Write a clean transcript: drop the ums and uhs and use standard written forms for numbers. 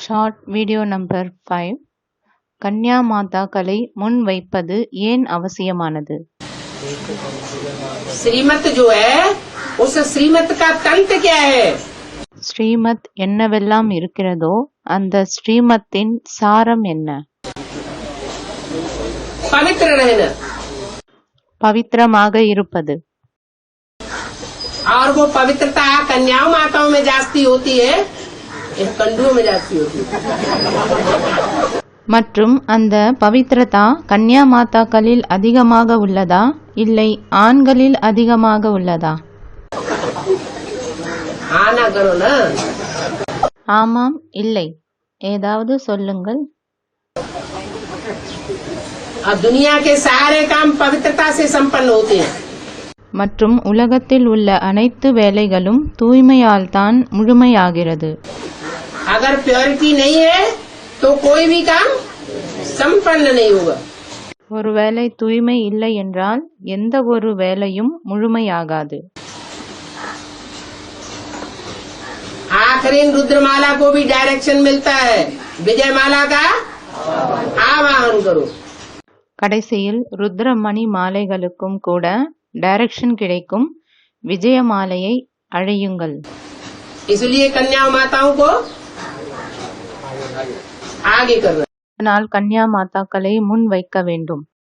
Short video number 5 கன்யா மாதாக்களை முன் வைப்பது ஏன் அவசியமானது? श्रीमत जो है उस श्रीमत का तंत्र क्या है? ஸ்ரீமத் என்னவெல்லாம் இருக்கிறதோ அந்த ஸ்ரீமத்தின் சாரம் என்ன? पवित्र रहना பவித்திரமாக இருப்பது. और वो पवित्रता कन्याओं माताओं में जास्ती होती है, कंडुओं में जास्ती होती है। மற்றும் அந்த பவித்ரதா கன்யா மாதாக்களில் அதிகமாக உள்ளதா இல்லை ஆண்களில் அதிகமாக உள்ளதா? आना करो ना। ஆமாம் இல்லை ஏதாவது சொல்லுங்கள். अब दुनिया के सारे काम पवित्रता से संपन्न होते हैं। மற்றும் உலகத்தில் உள்ள அனைத்து வேலைகளும் தூய்மையால் தான் முழுமையாகிறது. अगर प्योरिटी नहीं है तो कोई भी काम संपन्न नहीं होगा। ஒருவேளை தூய்மை இல்லை என்றால் எந்த ஒரு வேலையும் முழுமையாகாது. आखिरी रुद्रमाला को भी डायरेक्शन मिलता है, विजय माला का आवाहन करो। கடைசியில் ருத்ரமணி மாலைகளுக்கும் கூட டைரக்ஷன் கிடைக்கும், விஜய மாலையை அழையுங்கள். इसलिए कन्या माताओं को आगे करना। அதனால் கன்யா மாதாக்களை முன் வைக்க வேண்டும்.